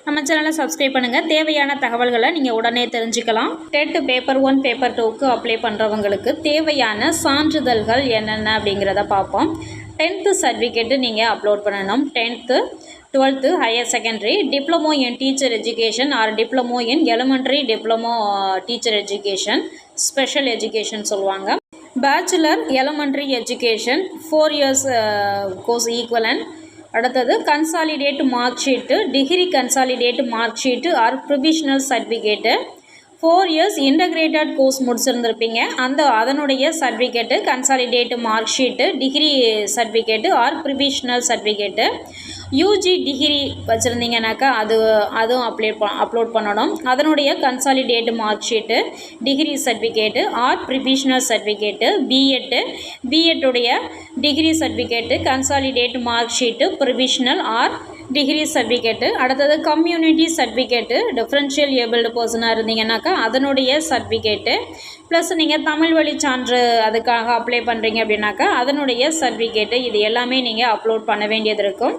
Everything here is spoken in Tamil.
நம்ம சேனலை சப்ஸ்கிரைப் பண்ணுங்கள். தேவையான தகவல்களை நீங்கள் உடனே தெரிஞ்சுக்கலாம். டெட் பேப்பர் 1 பேப்பர் 2க்கு அப்ளை பண்ணுறவங்களுக்கு தேவையான சான்றிதழ்கள் என்னென்ன அப்படிங்கிறத பார்ப்போம். 10th சர்டிஃபிகேட்டு நீங்கள் அப்லோட் பண்ணணும். 10th 12th higher secondary, diploma in teacher education or diploma in elementary diploma teacher education, special education சொல்லுவாங்க. Bachelor elementary education 4 years course equivalent. அடுத்தது consolidate mark sheet, degree consolidate mark sheet or provisional certificate. 4 years integrated course முடிச்சிருந்துருப்பீங்க, அதனுடைய certificate, consolidate mark sheet, degree certificate or provisional certificate. UG degree வச்சுருந்தீங்கன்னாக்கா அதுவும் அப்லோட் பண்ணணும். அதனுடைய consolidate mark sheet, degree certificate or provisional certificate. பிஎட்டுடைய degree certificate, consolidate mark sheet, provisional R degree certificate. அடுத்தது கம்யூனிட்டி சர்டிஃபிகேட்டு, டிஃப்ரென்ஷியல் ஏபிள்டு பர்சனாக இருந்தீங்கன்னாக்கா அதனுடைய சர்டிஃபிகேட்டு, ப்ளஸ் நீங்கள் தமிழ் வழி சான்று அதுக்காக அப்ளை பண்ணுறீங்க அப்படின்னாக்கா அதனுடைய சர்டிஃபிகேட்டு. இது எல்லாமே நீங்கள் அப்லோட் பண்ண வேண்டியது இருக்கும்.